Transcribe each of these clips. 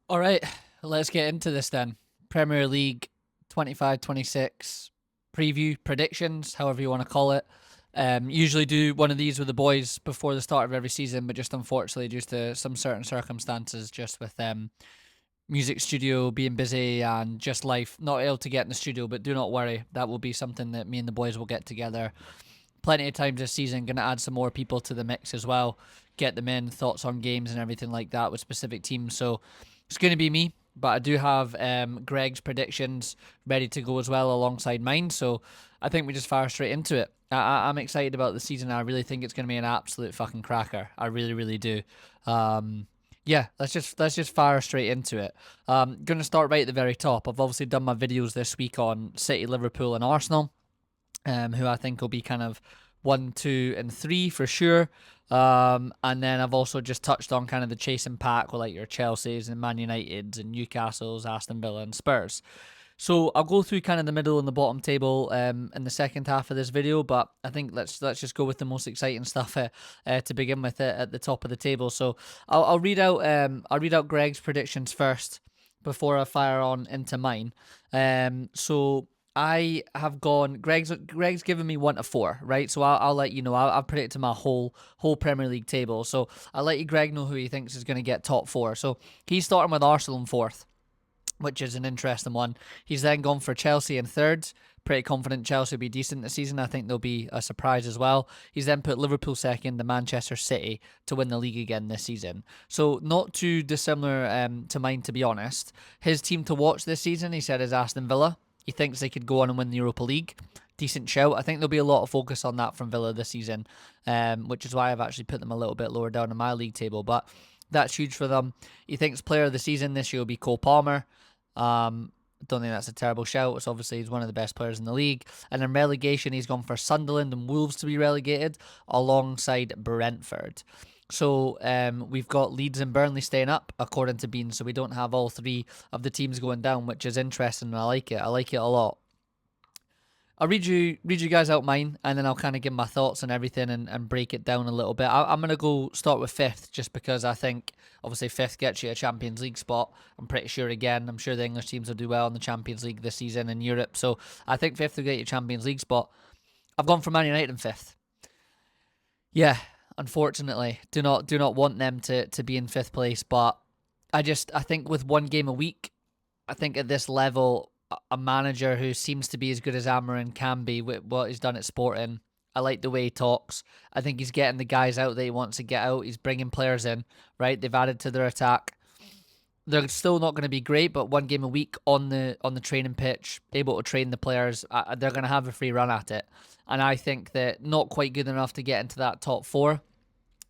All right, let's get into this then. Premier League 25-26 preview predictions, however you want to call it. Usually do one of these with the boys before the start of every season, but just unfortunately, due to some certain circumstances, just with music studio being busy and just life, not able to get in the studio. But do not worry, that will be something that me and the boys will get together plenty of times this season. Going to add some more people to the mix as well, get them in, thoughts on games and everything like that with specific teams. So it's going to be me, but I do have Greg's predictions ready to go as well alongside mine. So I think we just fire straight into it. I'm excited about the season. I really think it's going to be an absolute fucking cracker. I really, really do. Yeah, let's just fire straight into it. Going to start right at the very top. I've obviously done my videos this week on City, Liverpool, and Arsenal, who I think will be kind of 1, 2, and 3 for sure. And then I've also just touched on kind of the chasing pack with like your Chelsea's and Man United's and Newcastle's, Aston Villa and Spurs. So I'll go through kind of the middle and the bottom table in the second half of this video, but I think let's just go with the most exciting stuff to begin with at the top of the table. So I'll read out Greg's predictions first before I fire on into mine. So I have gone. Greg's given me 1 to 4, right? So I'll let you know. I've predicted my whole Premier League table. So I'll let you, Greg, know who he thinks is going to get top four. So he's starting with Arsenal in fourth, which is an interesting one. He's then gone for Chelsea in third. Pretty confident Chelsea will be decent this season. I think they'll be a surprise as well. He's then put Liverpool second and Manchester City to win the league again this season. So not too dissimilar to mine, to be honest. His team to watch this season, he said, is Aston Villa. He thinks they could go on and win the Europa League. Decent shout. I think there'll be a lot of focus on that from Villa this season, which is why I've actually put them a little bit lower down in my league table. But that's huge for them. He thinks player of the season this year will be Cole Palmer. Don't think that's a terrible shout. It's obviously he's one of the best players in the league. And in relegation, he's gone for Sunderland and Wolves to be relegated alongside Brentford. So we've got Leeds and Burnley staying up, according to Bean. So we don't have all three of the teams going down, which is interesting. And I like it. I like it a lot. I'll read you guys out mine, and then I'll kind of give my thoughts and everything, and break it down a little bit. I'm gonna go start with fifth, just because I think obviously fifth gets you a Champions League spot. I'm pretty sure again. I'm sure the English teams will do well in the Champions League this season in Europe, so I think fifth will get you a Champions League spot. I've gone for Man United in fifth. Yeah, unfortunately, do not want them to be in fifth place, but I think with one game a week, I think at this level, a manager who seems to be as good as Amarin can be with what he's done at Sporting. I like the way he talks. I think he's getting the guys out that he wants to get out. He's bringing players in, right? They've added to their attack. They're still not going to be great, but one game a week on the training pitch, able to train the players, they're going to have a free run at it. And I think that not quite good enough to get into that top four,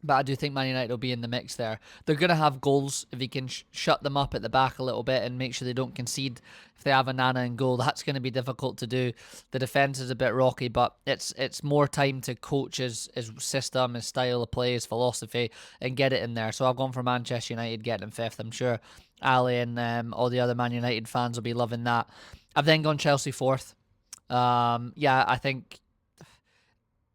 but I do think Man United will be in the mix there. They're going to have goals if he can shut them up at the back a little bit and make sure they don't concede. If they have a Nana in goal, that's going to be difficult to do. The defence is a bit rocky, but it's more time to coach his system, his style of play, his philosophy, and get it in there. So I've gone for Manchester United getting in fifth. I'm sure Ali and all the other Man United fans will be loving that. I've then gone Chelsea fourth. Yeah, I think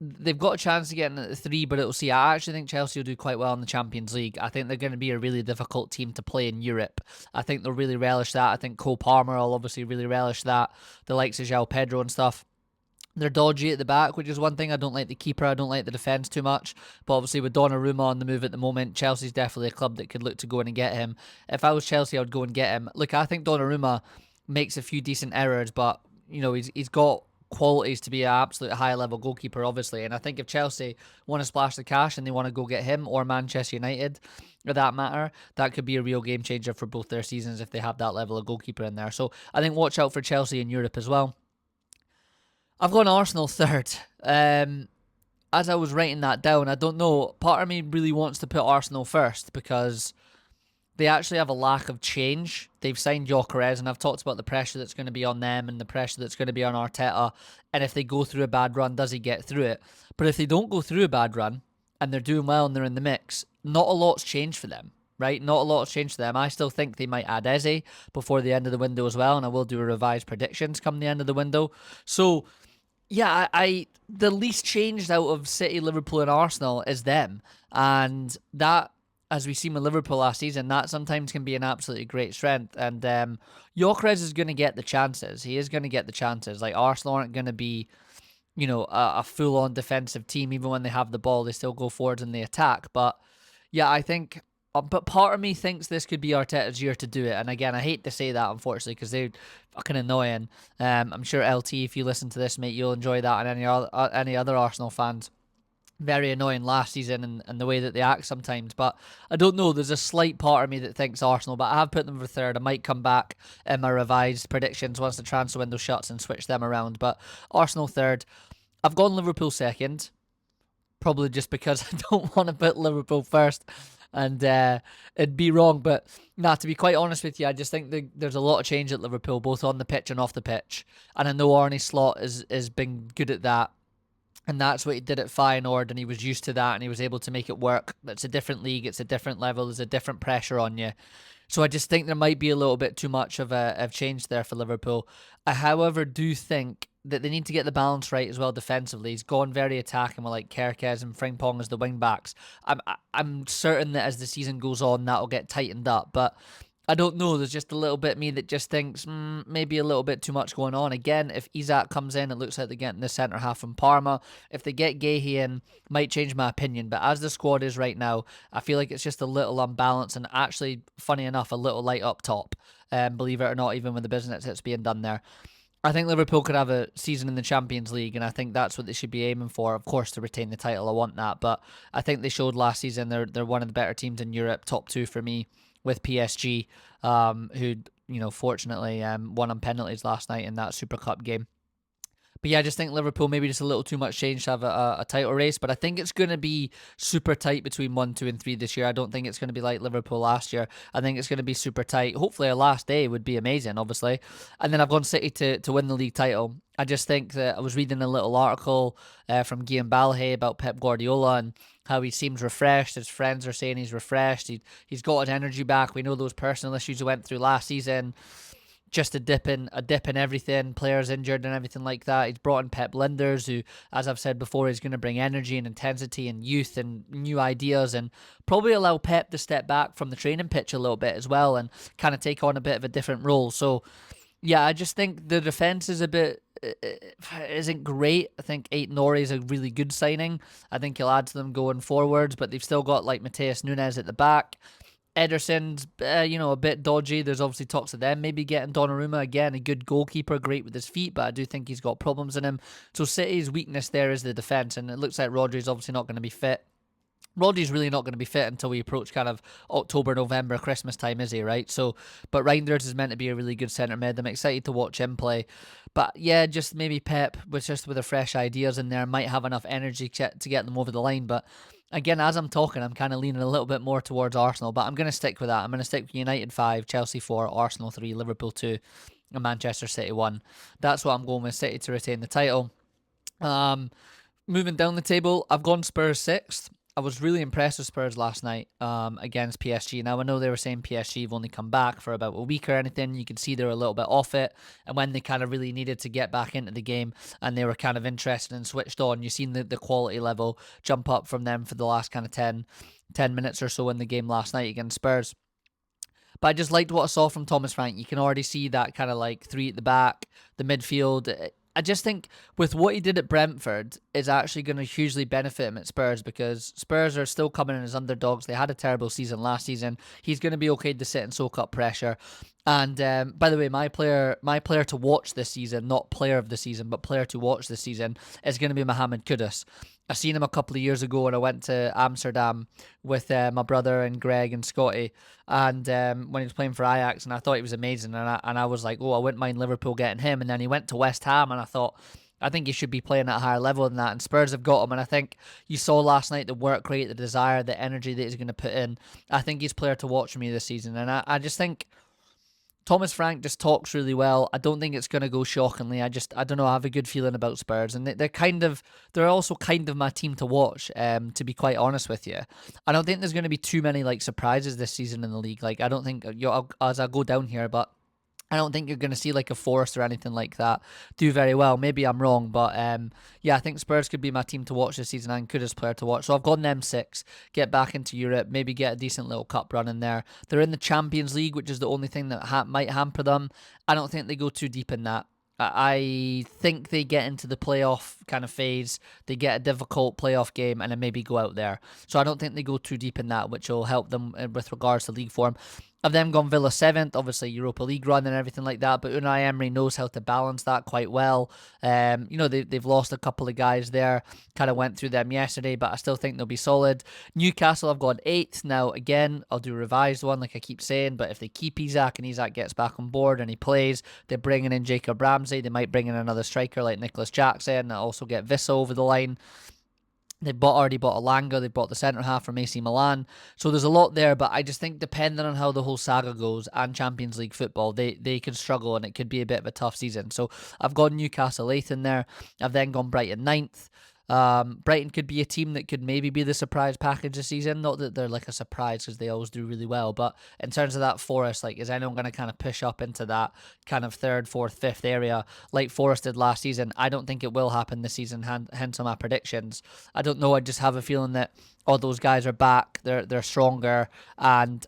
they've got a chance to get in at the three, but it'll see. I actually think Chelsea will do quite well in the Champions League. I think they're going to be a really difficult team to play in Europe. I think they'll really relish that. I think Cole Palmer will obviously really relish that. The likes of João Pedro and stuff. They're dodgy at the back, which is one thing. I don't like the keeper. I don't like the defence too much. But obviously, with Donnarumma on the move at the moment, Chelsea's definitely a club that could look to go in and get him. If I was Chelsea, I would go and get him. Look, I think Donnarumma makes a few decent errors, but he's got qualities to be an absolute high level goalkeeper, obviously. And I think if Chelsea want to splash the cash and they want to go get him, or Manchester United, for that matter, that could be a real game changer for both their seasons if they have that level of goalkeeper in there. So I think watch out for Chelsea in Europe as well. I've gone Arsenal third. As I was writing that down, I don't know. Part of me really wants to put Arsenal first because they actually have a lack of change. They've signed Gyökeres, and I've talked about the pressure that's going to be on them and the pressure that's going to be on Arteta. And if they go through a bad run, does he get through it? But if they don't go through a bad run and they're doing well and they're in the mix, not a lot's changed for them, right? Not a lot's changed for them. I still think they might add Eze before the end of the window as well, and I will do a revised predictions come the end of the window. So yeah, I the least changed out of City, Liverpool, and Arsenal is them, and that as we seen with Liverpool last season, that sometimes can be an absolutely great strength. And Gyökeres is going to get the chances. He is going to get the chances. Like, Arsenal aren't going to be, a full-on defensive team. Even when they have the ball, they still go forwards and they attack. But yeah, I think. But part of me thinks this could be Arteta's year to do it. And again, I hate to say that, unfortunately, because they're fucking annoying. I'm sure LT, if you listen to this, mate, you'll enjoy that, and any other Arsenal fans. Very annoying last season and the way that they act sometimes. But I don't know. There's a slight part of me that thinks Arsenal, but I have put them for third. I might come back in my revised predictions once the transfer window shuts and switch them around. But Arsenal third. I've gone Liverpool second, probably just because I don't want to put Liverpool first and it'd be wrong. But to be quite honest with you, I just think there's a lot of change at Liverpool, both on the pitch and off the pitch. And I know Arne Slot has been good at that. And that's what he did at Feyenoord, and he was used to that, and he was able to make it work. It's a different league, it's a different level, there's a different pressure on you. So I just think there might be a little bit too much of change there for Liverpool. I, however, do think that they need to get the balance right as well defensively. He's gone very attacking with like Kerkez and Frimpong as the wing backs. I'm certain that as the season goes on, that'll get tightened up, but I don't know. There's just a little bit of me that just thinks maybe a little bit too much going on. Again, if Isak comes in, it looks like they're getting the centre half from Parma. If they get Guehi in, might change my opinion. But as the squad is right now, I feel like it's just a little unbalanced and actually, funny enough, a little light up top. Believe it or not, even with the business that's being done there. I think Liverpool could have a season in the Champions League, and I think that's what they should be aiming for. Of course, to retain the title, I want that. But I think they showed last season they're one of the better teams in Europe, top two for me, with PSG, who fortunately won on penalties last night in that Super Cup game. But yeah, I just think Liverpool maybe just a little too much change to have a title race. But I think it's going to be super tight between 1, 2, and 3 this year. I don't think it's going to be like Liverpool last year. I think it's going to be super tight. Hopefully, a last day would be amazing, obviously. And then I've gone City to win the league title. I just think that I was reading a little article from Guillaume Ballet about Pep Guardiola and how he seems refreshed. His friends are saying he's refreshed. He's got his energy back. We know those personal issues he went through last season. Just a dip in everything, players injured and everything like that. He's brought in Pep Linders, who, as I've said before, is going to bring energy and intensity and youth and new ideas, and probably allow Pep to step back from the training pitch a little bit as well and kind of take on a bit of a different role. So yeah, I just think the defense is isn't great. I think Aït-Nouri is a really good signing. I think he'll add to them going forwards, but they've still got like Mateus Nunes at the back. Ederson's, a bit dodgy. There's obviously talks of them maybe getting Donnarumma again, a good goalkeeper, great with his feet, but I do think he's got problems in him. So City's weakness there is the defence, and it looks like Rodri's obviously not going to be fit. Rodri's really not going to be fit until we approach kind of October, November, Christmas time, is he, right? So, but Reinders is meant to be a really good centre mid. I'm excited to watch him play. But yeah, just maybe Pep, with the fresh ideas in there, might have enough energy to get them over the line. But again, as I'm talking, I'm kind of leaning a little bit more towards Arsenal, but I'm going to stick with that. I'm going to stick with United 5, Chelsea 4, Arsenal 3, Liverpool 2, and Manchester City 1. That's what I'm going with, City to retain the title. Moving down the table, I've gone Spurs 6th. I was really impressed with Spurs last night against PSG. Now, I know they were saying PSG have only come back for about a week or anything. You could see they were a little bit off it. And when they kind of really needed to get back into the game and they were kind of interested and switched on, you've seen the quality level jump up from them for the last kind of 10 minutes or so in the game last night against Spurs. But I just liked what I saw from Thomas Frank. You can already see that kind of like 3 at the back, the midfield. I just think with what he did at Brentford is actually going to hugely benefit him at Spurs, because Spurs are still coming in as underdogs. They had a terrible season last season. He's going to be okay to sit and soak up pressure. And by the way, my player to watch this season, not player of the season, but player to watch this season, is going to be Mohamed Kudus. I seen him a couple of years ago when I went to Amsterdam with my brother and Greg and Scotty, and when he was playing for Ajax, and I thought he was amazing, and I was like, oh, I wouldn't mind Liverpool getting him. And then he went to West Ham, and I thought, I think he should be playing at a higher level than that, and Spurs have got him. And I think you saw last night the work rate, the desire, the energy that he's going to put in. I think he's player to watch for me this season, and I just think Thomas Frank just talks really well. I don't think it's going to go shockingly. I don't know. I have a good feeling about Spurs, and they're also kind of my team to watch. To be quite honest with you, I don't think there's going to be too many like surprises this season in the league. Like, I don't think as I go down here, but I don't think you're going to see like a Forest or anything like that do very well. Maybe I'm wrong, but yeah, I think Spurs could be my team to watch this season and Kuda's player to watch. So I've gone them 6, get back into Europe, maybe get a decent little cup run in there. They're in the Champions League, which is the only thing that might hamper them. I don't think they go too deep in that. I think they get into the playoff kind of phase. They get a difficult playoff game and then maybe go out there. So I don't think they go too deep in that, which will help them with regards to league form. I've then gone Villa 7th, obviously Europa League run and everything like that, but Unai Emery knows how to balance that quite well. They've lost a couple of guys there, kind of went through them yesterday, but I still think they'll be solid. Newcastle, I've gone 8th. Now, again, I'll do a revised one, like I keep saying, but if they keep Isak and Isak gets back on board and he plays, they're bringing in Jacob Ramsey. They might bring in another striker like Nicholas Jackson and also get Vissa over the line. They've already bought Alanga. They bought the centre half from AC Milan. So there's a lot there, but I just think depending on how the whole saga goes and Champions League football, they can struggle and it could be a bit of a tough season. So I've got Newcastle 8th in there. I've then gone Brighton 9th. Brighton could be a team that could maybe be the surprise package this season. Not that they're like a surprise because they always do really well, but in terms of that Forest, like, is anyone going to kind of push up into that kind of 3rd, 4th, 5th area like Forest did last season? I don't think it will happen this season, hence my predictions. I don't know. I just have a feeling that all those guys are back. They're stronger, and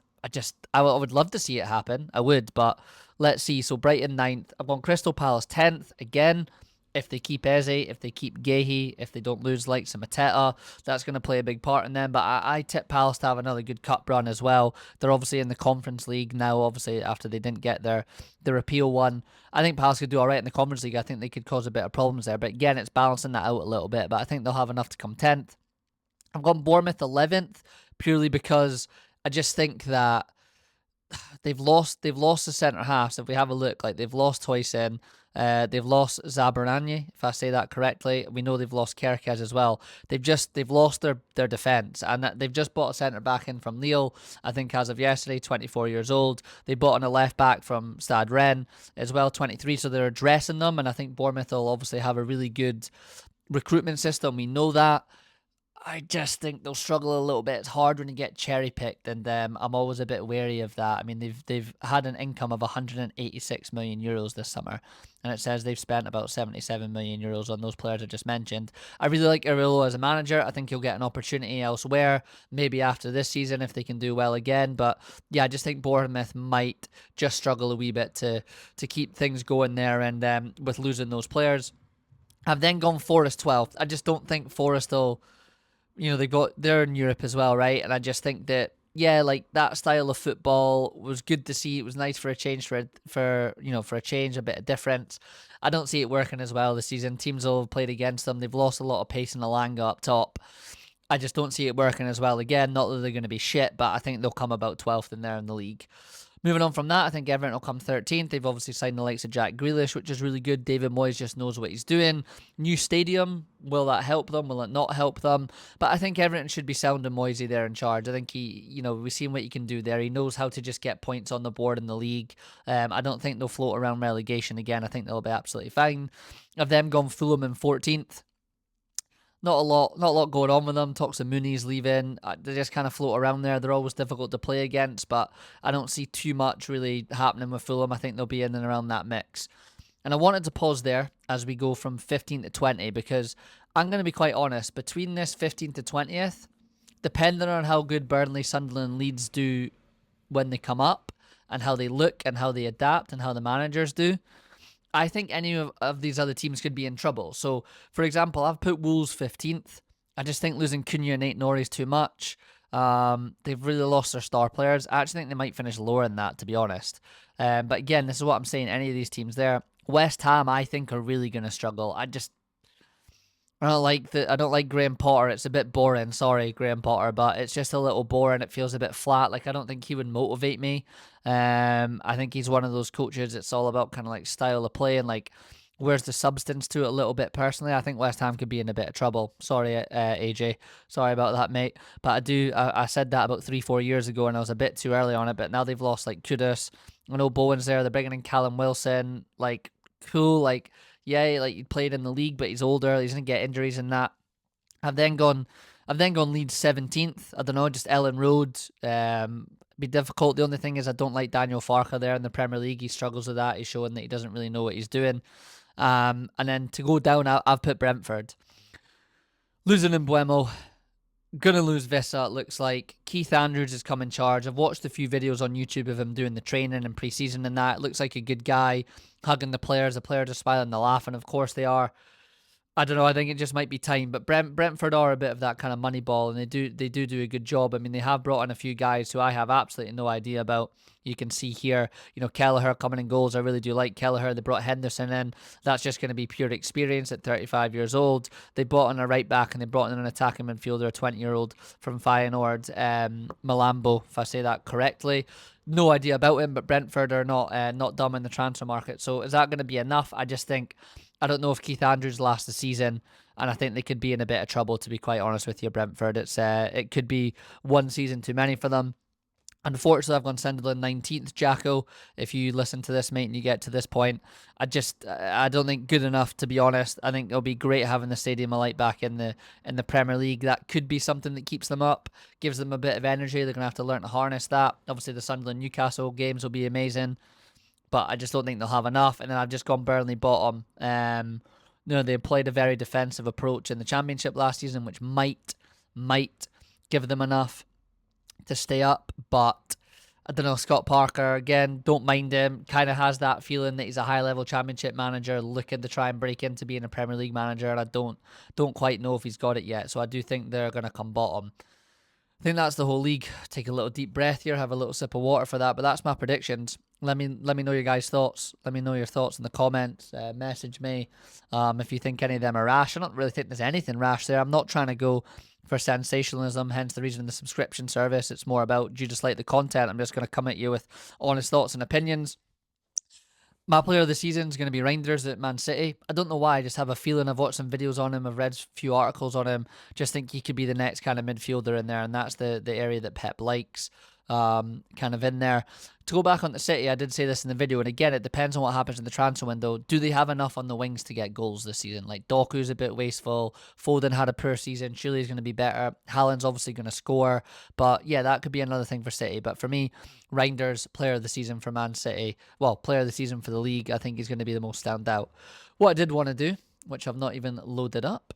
I would love to see it happen. I would, but let's see. So Brighton 9th. I've gone Crystal Palace 10th again. If they keep Eze, if they keep Gehi, if they don't lose like some Mateta, that's going to play a big part in them. But I tip Palace to have another good cup run as well. They're obviously in the Conference League now, obviously, after they didn't get their appeal one. I think Palace could do all right in the Conference League. I think they could cause a bit of problems there. But again, it's balancing that out a little bit. But I think they'll have enough to come 10th. I've gone Bournemouth 11th purely because I just think that they've lost the centre halves. If we have a look, like they've lost Toysin, they've lost Zabaranye, if I say that correctly. We know they've lost Kerkez as well. They've lost their defence, and they've just bought a centre back in from Lille. I think as of yesterday, 24 years old. They bought on a left back from Stade Rennes as well, 23. So they're addressing them, and I think Bournemouth will obviously have a really good recruitment system. We know that. I just think they'll struggle a little bit. It's hard when you get cherry picked, and I'm always a bit wary of that. I mean, they've had an income of 186 million euros this summer, and it says they've spent about 77 million euros on those players I just mentioned. I really like Arillo as a manager. I think he'll get an opportunity elsewhere, maybe after this season if they can do well again. But yeah, I just think Bournemouth might just struggle a wee bit to keep things going there, and with losing those players. I've then gone Forest 12th. I just don't think Forest will. They're in Europe as well, right? And I just think that, yeah, like that style of football was good to see. It was nice for a change, for a change, a bit of difference. I don't see it working as well this season. Teams will have played against them. They've lost a lot of pace in Alanga up top. I just don't see it working as well again. Not that they're going to be shit, but I think they'll come about 12th in there in the league. Moving on from that, I think Everton will come 13th. They've obviously signed the likes of Jack Grealish, which is really good. David Moyes just knows what he's doing. New stadium, will that help them? Will it not help them? But I think Everton should be sounding Moyesy there in charge. I think we've seen what he can do there. He knows how to just get points on the board in the league. I don't think they'll float around relegation again. I think they'll be absolutely fine. I've then gone Fulham in 14th. Not a lot going on with them. Talks of Mooney's leaving. They just kind of float around there. They're always difficult to play against, but I don't see too much really happening with Fulham. I think they'll be in and around that mix. And I wanted to pause there as we go from 15 to 20 because I'm going to be quite honest. Between this 15th to 20th, depending on how good Burnley, Sunderland, Leeds do when they come up and how they look and how they adapt and how the managers do, I think any of these other teams could be in trouble. So, for example, I've put Wolves 15th. I just think losing Cunha and Aït-Nouri is too much. They've really lost their star players. I actually think they might finish lower than that, to be honest. But again, this is what I'm saying. Any of these teams there. West Ham, I think, are really going to struggle. I don't like Graham Potter. It's a bit boring. Sorry, Graham Potter, but it's just a little boring. It feels a bit flat. Like, I don't think he would motivate me. I think he's one of those coaches. It's all about kind of like style of play and like where's the substance to it a little bit. Personally, I think West Ham could be in a bit of trouble. Sorry, AJ. Sorry about that, mate. But I said that about 3-4 years ago, and I was a bit too early on it. But now they've lost like Kudus. I know Bowen's there. They're bringing in Callum Wilson. Like, cool. Like, yeah, like he played in the league, but he's older. He's gonna get injuries and that. I've then gone Leeds 17th. I don't know, just Ellen Road be difficult. The only thing is I don't like Daniel Farke there in the Premier League. He struggles with that. He's showing that he doesn't really know what he's doing. And then to go down, I've put Brentford. Losing in Buemo. Gonna lose Vissa, it looks like. Keith Andrews has come in charge. I've watched a few videos on YouTube of him doing the training and pre-season and that. It looks like a good guy, hugging the players. The players are smiling, they're laughing. Of course they are. I don't know. I think it just might be time. But Brentford are a bit of that kind of money ball, and they do a good job. I mean, they have brought in a few guys who I have absolutely no idea about. You can see here, Kelleher coming in goals. I really do like Kelleher. They brought Henderson in. That's just going to be pure experience at 35 years old. They brought in a right back, and they brought in an attacking midfielder, a 20-year-old from Feyenoord, Malambo, if I say that correctly. No idea about him, but Brentford are not dumb in the transfer market. So is that going to be enough? I don't know if Keith Andrews lasts the season, and I think they could be in a bit of trouble, to be quite honest with you, Brentford. It could be one season too many for them. Unfortunately, I've gone Sunderland 19th, Jacko. If you listen to this, mate, and you get to this point, I don't think good enough, to be honest. I think it'll be great having the Stadium of Light back in the Premier League. That could be something that keeps them up, gives them a bit of energy. They're going to have to learn to harness that. Obviously, the Sunderland-Newcastle games will be amazing, but I just don't think they'll have enough. And then I've just gone Burnley bottom. They played a very defensive approach in the Championship last season, which might give them enough to stay up. But I don't know, Scott Parker, again, don't mind him. Kind of has that feeling that he's a high-level Championship manager looking to try and break into being a Premier League manager, and I don't quite know if he's got it yet. So I do think they're going to come bottom. I think that's the whole league. Take a little deep breath here, have a little sip of water for that. But that's my predictions. Let me know your guys' thoughts. Let me know your thoughts in the comments. Message me if you think any of them are rash. I don't really think there's anything rash there. I'm not trying to go for sensationalism, hence the reason of the subscription service. It's more about, do you just like the content? I'm just going to come at you with honest thoughts and opinions. My player of the season is going to be Reinders at Man City. I don't know why. I just have a feeling. I've watched some videos on him. I've read a few articles on him. Just think he could be the next kind of midfielder in there, and that's the area that Pep likes. Kind of in there. To go back on the City, I did say this in the video, and again, it depends on what happens in the transfer window. Do they have enough on the wings to get goals this season? Like, Doku's a bit wasteful. Foden had a poor season. Chile's going to be better. Haaland's obviously going to score. But yeah, that could be another thing for City. But for me, Reinders, player of the season for Man City. Well, player of the season for the league. I think he's going to be the most standout. What I did want to do, which I've not even loaded up,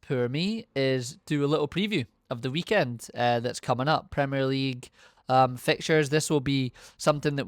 poor me, is do a little preview of the weekend that's coming up. Premier League fixtures. This will be something that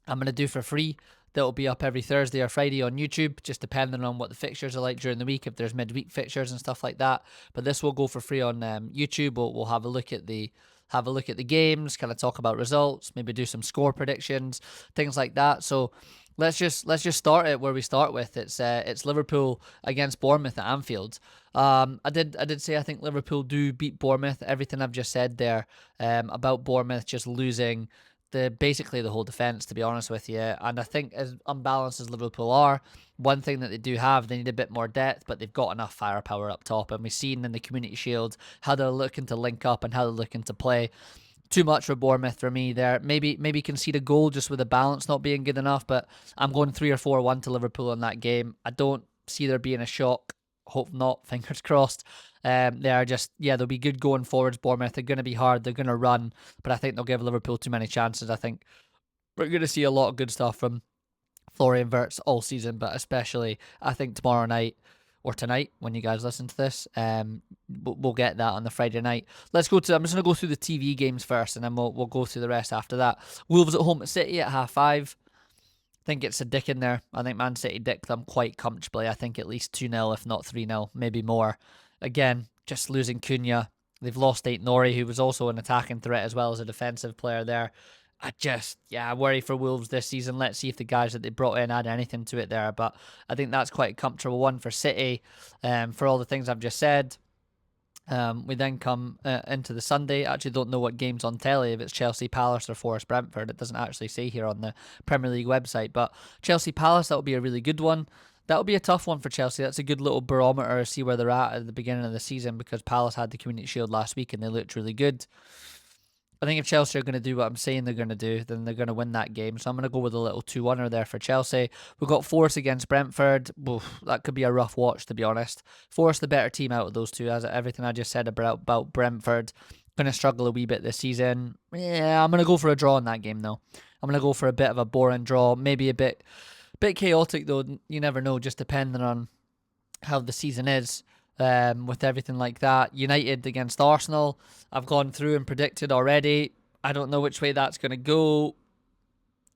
I'm going to do for free. That'll be up every Thursday or Friday on YouTube, just depending on what the fixtures are like during the week, if there's midweek fixtures and stuff like that. But this will go for free on YouTube. We'll have a look at the games, kind of talk about results, maybe do some score predictions, things like that. So let's just start it where we start with. It's Liverpool against Bournemouth at Anfield. I did say I think Liverpool do beat Bournemouth. Everything I've just said there about Bournemouth just losing basically the whole defence, to be honest with you. And I think as unbalanced as Liverpool are, one thing that they do have, they need a bit more depth, but they've got enough firepower up top. And we've seen in the Community Shield how they're looking to link up and how they're looking to play. Too much for Bournemouth for me there. Maybe concede a goal just with the balance not being good enough, but I'm going 3 or 4-1 to Liverpool in that game. I don't see there being a shock. Hope not, fingers crossed. They are just, they'll be good going forwards, Bournemouth. They're going to be hard, they're going to run, but I think they'll give Liverpool too many chances. I think we're going to see a lot of good stuff from Florian Wirtz all season, but especially I think tomorrow night, or tonight when you guys listen to this, we'll get that on the Friday night. I'm just going to go through the TV games first, and then we'll go through the rest after that. Wolves at home at City at 5:30. I think it's a dick in there. I think Man City dick them quite comfortably. I think at least 2-0, if not 3-0, maybe more. Again, just losing Cunha. They've lost Nori, who was also an attacking threat as well as a defensive player there. I worry for Wolves this season. Let's see if the guys that they brought in add anything to it there. But I think that's quite a comfortable one for City for all the things I've just said. We then come into the Sunday. I actually don't know what game's on telly, if it's Chelsea Palace or Forest Brentford. It doesn't actually say here on the Premier League website. But Chelsea Palace, that'll be a really good one. That'll be a tough one for Chelsea. That's a good little barometer to see where they're at the beginning of the season, because Palace had the Community Shield last week and they looked really good. I think if Chelsea are going to do what I'm saying they're going to do, then they're going to win that game. So I'm going to go with a little 2-1 there for Chelsea. We've got Forest against Brentford. Oof, that could be a rough watch, to be honest. Forest the better team out of those two, as everything I just said about Brentford going to struggle a wee bit this season. Yeah, I'm going to go for a draw in that game, though. I'm going to go for a bit of a boring draw, maybe a bit chaotic, though. You never know, just depending on how the season is. With everything like that. United against Arsenal, I've gone through and predicted already. I don't know which way that's going to go.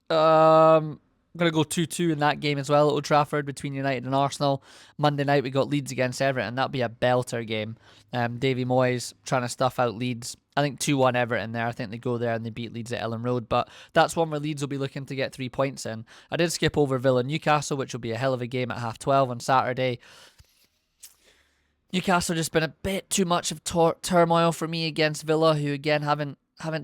I'm going to go 2-2 in that game as well at Old Trafford between United and Arsenal. Monday night we got Leeds against Everton. That'll be a belter game. Davy Moyes trying to stuff out Leeds. I think 2-1 Everton there. I think they go there and they beat Leeds at Ellen Road. But that's one where Leeds will be looking to get 3 points in. I did skip over Villa Newcastle, which will be a hell of a game at 12:30 on Saturday. Newcastle just been a bit too much of turmoil for me against Villa, who again haven't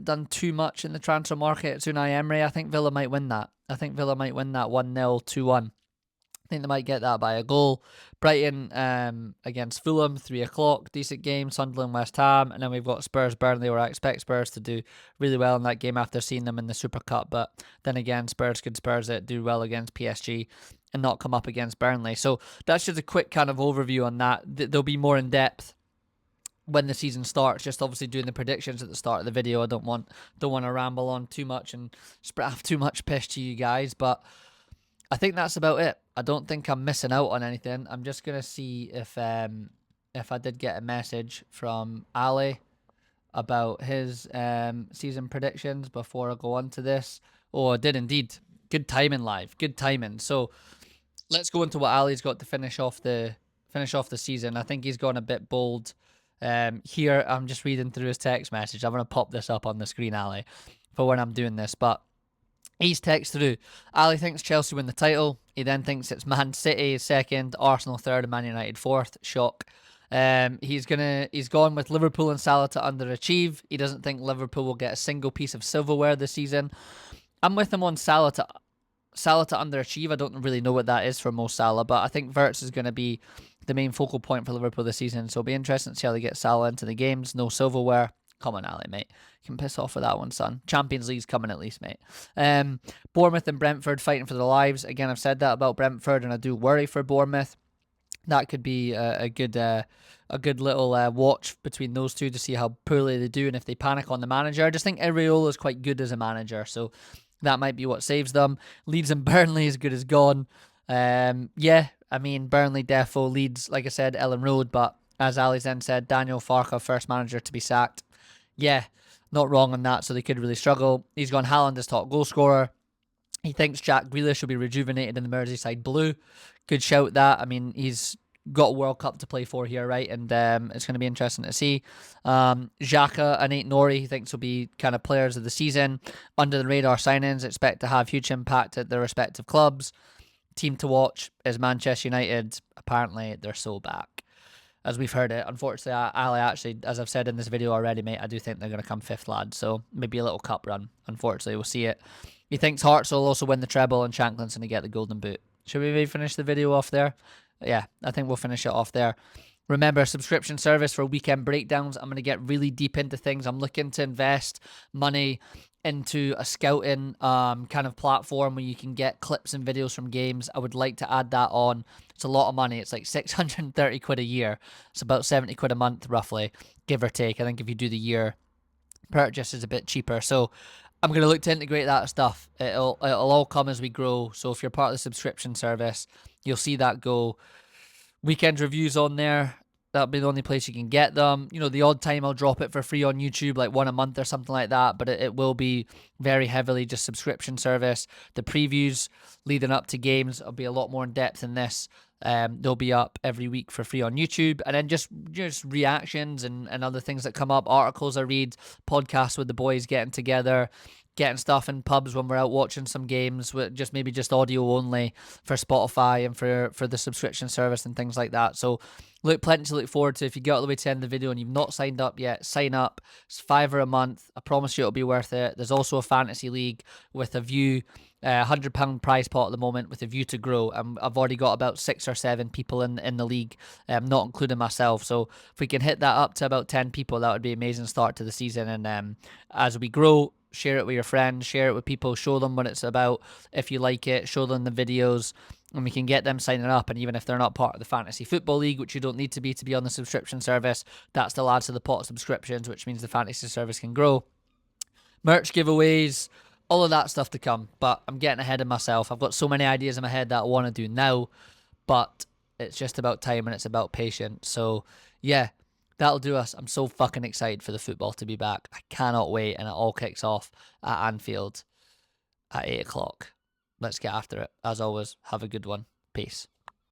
done too much in the transfer market. It's Unai Emery. I think Villa might win that. 1-0, 2-1. I think they might get that by a goal. Brighton against Fulham, 3 o'clock, decent game. Sunderland, West Ham, and then we've got Spurs, Burnley, where I expect Spurs to do really well in that game after seeing them in the Super Cup. But then again, Spurs could Spurs it, do well against PSG and not come up against Burnley. So that's just a quick kind of overview on that. There'll be more in depth when the season starts. Just obviously doing the predictions at the start of the video. I don't want to ramble on too much and have too much piss to you guys, but I think that's about it. I don't think I'm missing out on anything. I'm just gonna see if I did get a message from Ali about his season predictions before I go on to this. Oh, I did indeed. Good timing, live. Good timing. So let's go into what Ali's got to finish off the season. I think he's gone a bit bold. Here I'm just reading through his text message. I'm gonna pop this up on the screen, Ali, for when I'm doing this, but. He's text through. Ali thinks Chelsea win the title. He then thinks it's Man City second, Arsenal third, and Man United fourth. Shock. He's gone with Liverpool and Salah to underachieve. He doesn't think Liverpool will get a single piece of silverware this season. I'm with him on Salah to underachieve. I don't really know what that is for Mo Salah, but I think Wirtz is going to be the main focal point for Liverpool this season. So it'll be interesting to see how they get Salah into the games. No silverware. Come on, Ali, mate. You can piss off with that one, son. Champions League's coming at least, mate. Bournemouth and Brentford fighting for their lives. Again, I've said that about Brentford, and I do worry for Bournemouth. That could be a good little watch between those two to see how poorly they do and if they panic on the manager. I just think Areola is quite good as a manager, so that might be what saves them. Leeds and Burnley is good as gone. Yeah, I mean, Burnley, defo. Leeds, like I said, Ellen Road, but as Ali then said, Daniel Farke, first manager to be sacked. Yeah, not wrong on that, so they could really struggle. He's gone Haaland as top goal scorer. He thinks Jack Grealish will be rejuvenated in the Merseyside blue. Good shout that. I mean, he's got a World Cup to play for here, right? And it's going to be interesting to see. Xhaka and Aït-Nouri, he thinks will be kind of players of the season. Under the radar signings, expect to have huge impact at their respective clubs. Team to watch is Manchester United. Apparently, they're so back, as we've heard it. Unfortunately, Ali, actually, as I've said in this video already, mate, I do think they're going to come fifth, lad. So maybe a little cup run. Unfortunately, we'll see it. He thinks Hearts will also win the treble and Shanklin's going to get the golden boot. Should we maybe finish the video off there? Yeah, I think we'll finish it off there. Remember, subscription service for weekend breakdowns. I'm going to get really deep into things. I'm looking to invest money into a scouting kind of platform where you can get clips and videos from games. I would like to add that on. It's a lot of money. It's like 630 quid a year. It's about 70 quid a month, roughly, give or take. I think if you do the year purchase, is a bit cheaper. So I'm going to look to integrate that stuff. It'll all come as we grow. So if you're part of the subscription service, you'll see that go. Weekend reviews on there. That'll be the only place you can get them. You know, the odd time I'll drop it for free on YouTube, like one a month or something like that. But it will be very heavily just subscription service. The previews leading up to games will be a lot more in depth than this. They'll be up every week for free on YouTube. And then just reactions and other things that come up. Articles I read, podcasts with the boys getting together, getting stuff in pubs when we're out watching some games, with just audio only for Spotify and for the subscription service and things like that. So plenty to look forward to. If you get all the way to the end of the video and you've not signed up yet, sign up. It's $5 a month. I promise you it'll be worth it. There's also a fantasy league with a view, £100 prize pot at the moment with a view to grow. I've already got about 6 or 7 people in the league, not including myself. So if we can hit that up to about 10 people, that would be an amazing start to the season. And as we grow, share it with your friends, share it with people, show them what it's about. If you like it, show them the videos. and we can get them signing up. And even if they're not part of the Fantasy Football League, which you don't need to be on the subscription service, that still adds to the pot of subscriptions, which means the fantasy service can grow. Merch giveaways, all of that stuff to come. But I'm getting ahead of myself. I've got so many ideas in my head that I want to do now, but it's just about time and it's about patience. So yeah, that'll do us. I'm so fucking excited for the football to be back. I cannot wait, and it all kicks off at Anfield at 8 o'clock. Let's get after it. As always, have a good one. Peace.